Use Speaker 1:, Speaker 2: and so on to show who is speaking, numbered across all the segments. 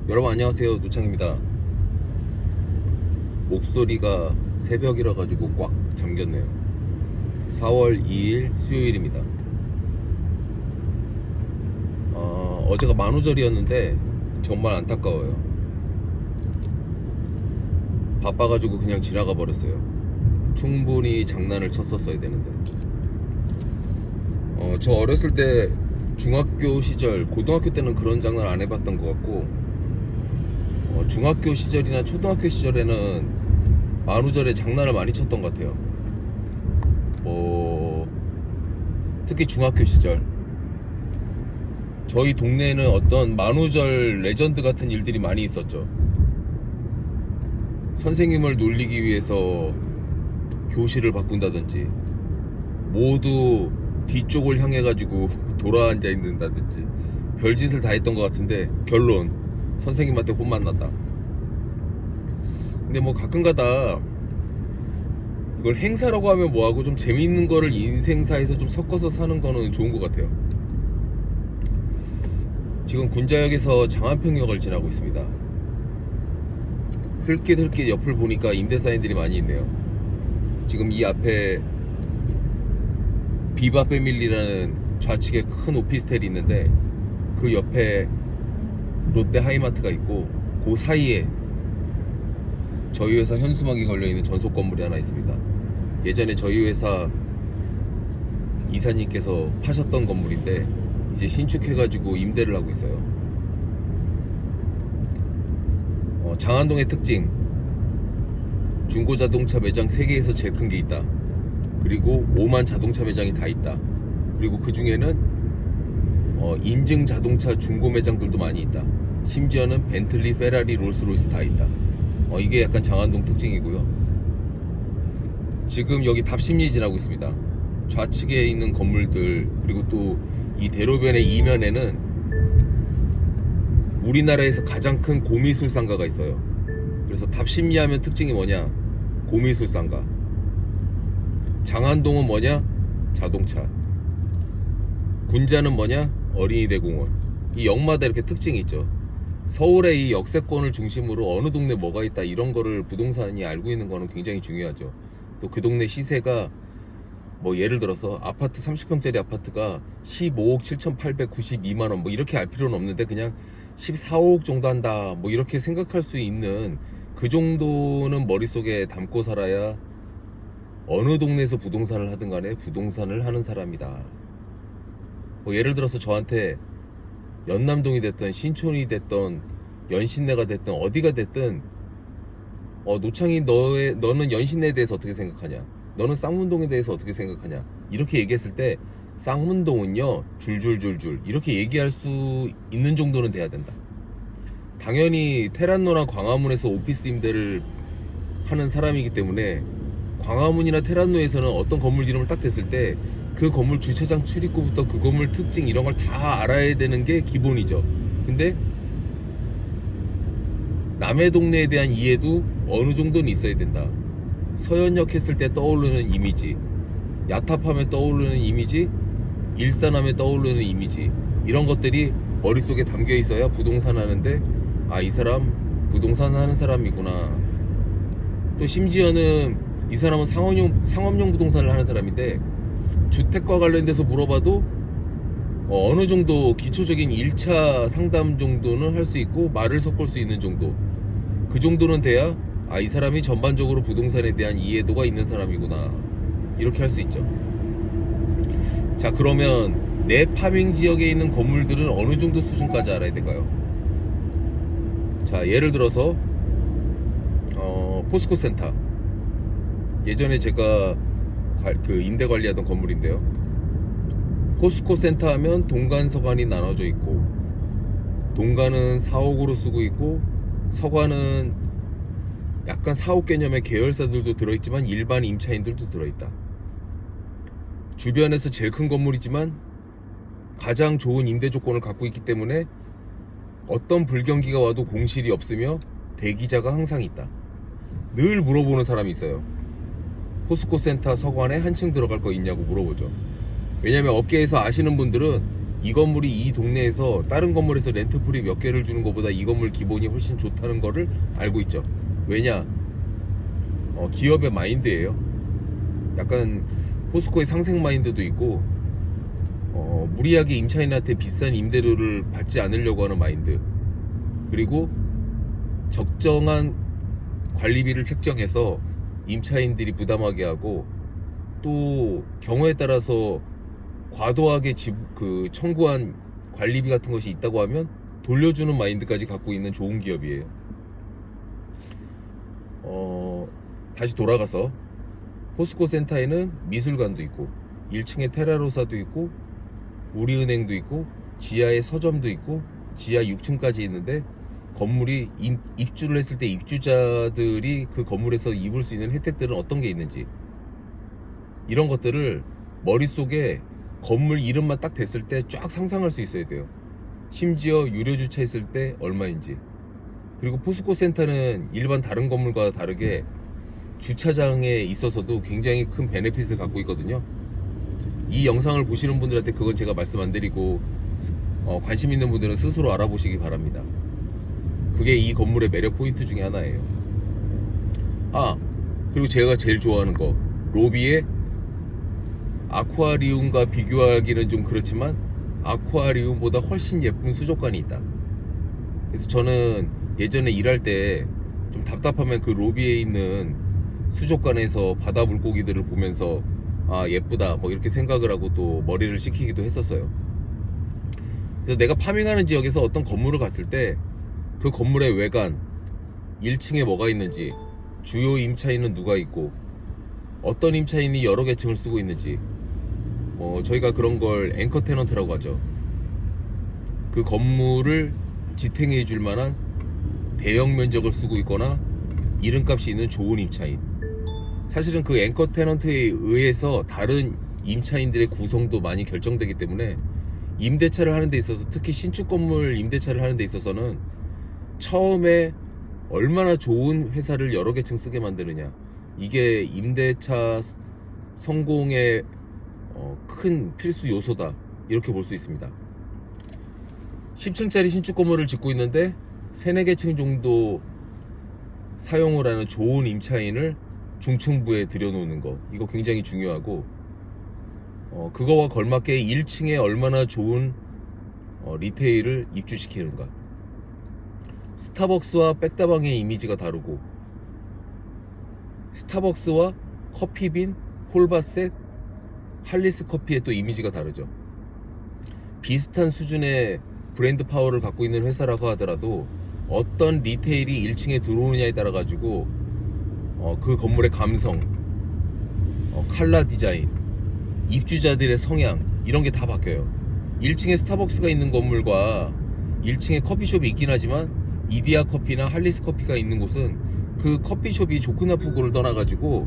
Speaker 1: 여러분 안녕하세요, 노창입니다. 목소리가 새벽이라 가지고 꽉 잠겼네요. 4월 2일 수요일입니다. 어제가 만우절이었는데 정말 안타까워요. 바빠가지고 그냥 지나가 버렸어요. 충분히 장난을 쳤었어야 되는데. 저 어렸을 때 중학교 시절, 고등학교 때는 그런 장난 안 해봤던 것 같고, 중학교 시절이나 초등학교 시절에는 만우절에 장난을 많이 쳤던 것 같아요. 특히 중학교 시절 저희 동네에는 어떤 만우절 레전드 같은 일들이 많이 있었죠. 선생님을 놀리기 위해서 교실을 바꾼다든지, 모두 뒤쪽을 향해 가지고 돌아앉아 있는다든지 별짓을 다 했던 것 같은데, 결론 선생님한테 혼만 났다. 근데 뭐 가끔가다 이걸 행사라고 하면 뭐하고, 좀 재밌는 거를 인생사에서 좀 섞어서 사는 거는 좋은 것 같아요. 지금 군자역에서 장안평역을 지나고 있습니다. 흘낏 옆을 보니까 임대사인들이 많이 있네요. 지금 이 앞에 비바 패밀리라는 좌측에 큰 오피스텔이 있는데, 그 옆에 롯데 하이마트가 있고, 그 사이에 저희 회사 현수막이 걸려있는 전속 건물이 하나 있습니다. 예전에 저희 회사 이사님께서 파셨던 건물인데 이제 신축해가지고 임대를 하고 있어요. 장안동의 특징, 중고자동차 매장 3개에서 제일 큰 게 있다. 그리고 5만 자동차 매장이 다 있다. 그리고 그 중에는 인증 자동차 중고 매장들도 많이 있다. 심지어는 벤틀리, 페라리, 롤스로이스 다 있다. 이게 약간 장안동 특징이고요. 지금 여기 답심리 지나고 있습니다. 좌측에 있는 건물들, 그리고 또 이 대로변의 이면에는 우리나라에서 가장 큰 고미술상가가 있어요. 그래서 답심리 하면 특징이 뭐냐? 고미술상가. 장안동은 뭐냐? 자동차. 군자는 뭐냐? 어린이대공원. 이 역마다 이렇게 특징이 있죠. 서울의 이 역세권을 중심으로 어느 동네 뭐가 있다, 이런 거를 부동산이 알고 있는 거는 굉장히 중요하죠. 또 그 동네 시세가 뭐 예를 들어서 아파트 30평짜리 아파트가 15억 7,892만원 뭐 이렇게 알 필요는 없는데, 그냥 14억 정도 한다 뭐 이렇게 생각할 수 있는 그 정도는 머릿속에 담고 살아야 어느 동네에서 부동산을 하든 간에 부동산을 하는 사람이다. 뭐 예를 들어서 저한테 연남동이 됐든 신촌이 됐든 연신내가 됐든 어디가 됐든, 노창이 너는 연신내에 대해서 어떻게 생각하냐, 너는 쌍문동에 대해서 어떻게 생각하냐, 이렇게 얘기했을 때 쌍문동은요 줄줄줄줄 이렇게 얘기할 수 있는 정도는 돼야 된다. 당연히 테란노나 광화문에서 오피스 임대를 하는 사람이기 때문에 광화문이나 테란노에서는 어떤 건물 이름을 딱 댔을 때 그 건물 주차장 출입구부터 그 건물 특징 이런 걸 다 알아야 되는 게 기본이죠. 근데 남의 동네에 대한 이해도 어느 정도는 있어야 된다. 서현역 했을 때 떠오르는 이미지, 야탑하면 떠오르는 이미지, 일산하면 떠오르는 이미지, 이런 것들이 머릿속에 담겨 있어야 부동산 하는데, 이 사람 부동산 하는 사람이구나. 또 심지어는 이 사람은 상업용 부동산을 하는 사람인데, 주택과 관련돼서 물어봐도 어느 정도 기초적인 1차 상담 정도는 할 수 있고 말을 섞을 수 있는 정도, 그 정도는 돼야 이 사람이 전반적으로 부동산에 대한 이해도가 있는 사람이구나, 이렇게 할 수 있죠. 자, 그러면 내 파밍 지역에 있는 건물들은 어느 정도 수준까지 알아야 될까요? 자, 예를 들어서 포스코 센터, 예전에 제가 그 임대 관리하던 건물인데요. 포스코 센터 하면 동간 서간이 나눠져 있고, 동간은 사옥으로 쓰고 있고, 서간은 약간 사옥 개념의 계열사들도 들어있지만 일반 임차인들도 들어있다. 주변에서 제일 큰 건물이지만 가장 좋은 임대 조건을 갖고 있기 때문에 어떤 불경기가 와도 공실이 없으며 대기자가 항상 있다. 늘 물어보는 사람이 있어요. 포스코 센터 서관에 한층 들어갈 거 있냐고 물어보죠. 왜냐면 업계에서 아시는 분들은 이 건물이 이 동네에서 다른 건물에서 렌트풀이 몇 개를 주는 것보다 이 건물 기본이 훨씬 좋다는 거를 알고 있죠. 왜냐? 기업의 마인드예요. 약간 포스코의 상생 마인드도 있고, 무리하게 임차인한테 비싼 임대료를 받지 않으려고 하는 마인드, 그리고 적정한 관리비를 책정해서 임차인들이 부담하게 하고, 또 경우에 따라서 과도하게 청구한 관리비 같은 것이 있다고 하면 돌려주는 마인드까지 갖고 있는 좋은 기업이에요. 다시 돌아가서 포스코 센터에는 미술관도 있고 1층에 테라로사도 있고 우리은행도 있고 지하에 서점도 있고 지하 6층까지 있는데, 건물이 입주를 했을 때 입주자들이 그 건물에서 입을 수 있는 혜택들은 어떤 게 있는지, 이런 것들을 머릿속에 건물 이름만 딱 댔을 때 쫙 상상할 수 있어야 돼요. 심지어 유료 주차했을 때 얼마인지. 그리고 포스코 센터는 일반 다른 건물과 다르게 주차장에 있어서도 굉장히 큰 베네핏을 갖고 있거든요. 이 영상을 보시는 분들한테 그건 제가 말씀 안 드리고, 관심 있는 분들은 스스로 알아보시기 바랍니다. 그게 이 건물의 매력 포인트 중에 하나예요. 그리고 제가 제일 좋아하는 거, 로비에 아쿠아리움과 비교하기는 좀 그렇지만 아쿠아리움보다 훨씬 예쁜 수족관이 있다. 그래서 저는 예전에 일할 때 좀 답답하면 그 로비에 있는 수족관에서 바다 물고기들을 보면서 예쁘다 뭐 이렇게 생각을 하고 또 머리를 식히기도 했었어요. 그래서 내가 파밍하는 지역에서 어떤 건물을 갔을 때 그 건물의 외관, 1층에 뭐가 있는지, 주요 임차인은 누가 있고, 어떤 임차인이 여러 개 층을 쓰고 있는지, 저희가 그런 걸 앵커 테넌트라고 하죠. 그 건물을 지탱해 줄 만한 대형 면적을 쓰고 있거나 이름값이 있는 좋은 임차인. 사실은 그 앵커 테넌트에 의해서 다른 임차인들의 구성도 많이 결정되기 때문에, 임대차를 하는 데 있어서, 특히 신축 건물 임대차를 하는 데 있어서는 처음에 얼마나 좋은 회사를 여러 개 층 쓰게 만드느냐, 이게 임대차 성공의 큰 필수 요소다, 이렇게 볼 수 있습니다. 10층짜리 신축 건물을 짓고 있는데 3, 4개 층 정도 사용을 하는 좋은 임차인을 중층부에 들여놓는 거, 이거 굉장히 중요하고, 그거와 걸맞게 1층에 얼마나 좋은 리테일을 입주시키는가. 스타벅스와 백다방의 이미지가 다르고, 스타벅스와 커피빈, 홀바셋, 할리스 커피의 또 이미지가 다르죠. 비슷한 수준의 브랜드 파워를 갖고 있는 회사라고 하더라도 어떤 리테일이 1층에 들어오느냐에 따라 가지고 그 건물의 감성, 컬러 디자인, 입주자들의 성향, 이런 게 다 바뀌어요. 1층에 스타벅스가 있는 건물과 1층에 커피숍이 있긴 하지만 이디야 커피나 할리스 커피가 있는 곳은 그 커피숍이 좋고 나쁘고를 떠나가지고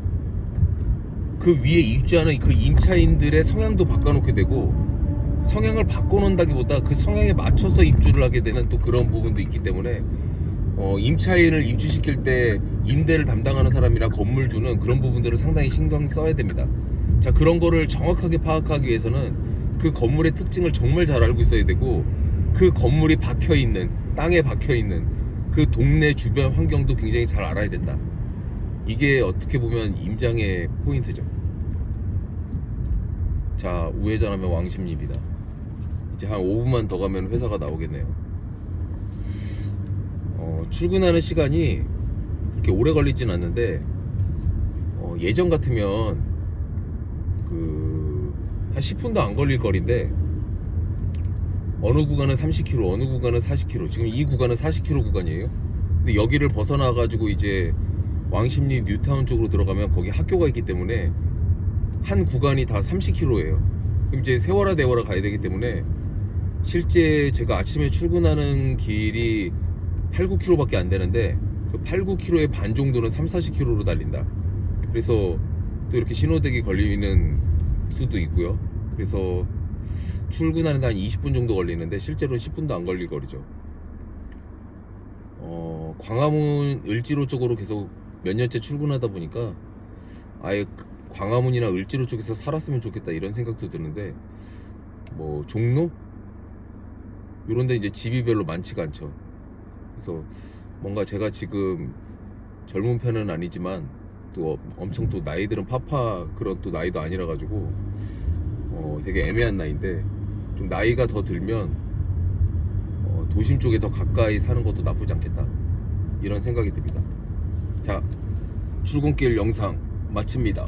Speaker 1: 그 위에 입주하는 그 임차인들의 성향도 바꿔놓게 되고, 성향을 바꿔놓는다기보다 그 성향에 맞춰서 입주를 하게 되는 또 그런 부분도 있기 때문에, 임차인을 입주시킬 때 임대를 담당하는 사람이랑 건물주는 그런 부분들을 상당히 신경 써야 됩니다. 자, 그런 거를 정확하게 파악하기 위해서는 그 건물의 특징을 정말 잘 알고 있어야 되고, 그 건물이 박혀있는, 땅에 박혀있는 그 동네 주변 환경도 굉장히 잘 알아야 된다. 이게 어떻게 보면 임장의 포인트죠. 자, 우회전하면 왕십리입니다. 이제 한 5분만 더 가면 회사가 나오겠네요. 출근하는 시간이 그렇게 오래 걸리진 않는데, 예전 같으면 한 10분도 안 걸릴 거리인데, 어느 구간은 30km, 어느 구간은 40km, 지금 이 구간은 40km 구간이에요. 근데 여기를 벗어나 가지고 이제 왕십리 뉴타운 쪽으로 들어가면 거기 학교가 있기 때문에 한 구간이 다 30km예요. 그럼 이제 세워라 내워라 가야 되기 때문에, 실제 제가 아침에 출근하는 길이 8, 9km밖에 안 되는데 그 8, 9km의 반 정도는 3, 40km로 달린다. 그래서 또 이렇게 신호대기 걸리는 수도 있고요. 그래서 출근하는데 한 20분 정도 걸리는데 실제로는 10분도 안 걸릴 거리죠. 광화문 을지로 쪽으로 계속 몇 년째 출근하다 보니까 아예 광화문이나 을지로 쪽에서 살았으면 좋겠다 이런 생각도 드는데, 뭐 종로? 요런데 이제 집이 별로 많지가 않죠. 그래서 뭔가 제가 지금 젊은 편은 아니지만 또 엄청 또 나이들은 파파 그런 또 나이도 아니라 가지고 되게 애매한 나이인데, 좀 나이가 더 들면 도심 쪽에 더 가까이 사는 것도 나쁘지 않겠다, 이런 생각이 듭니다. 자, 출근길 영상 마칩니다.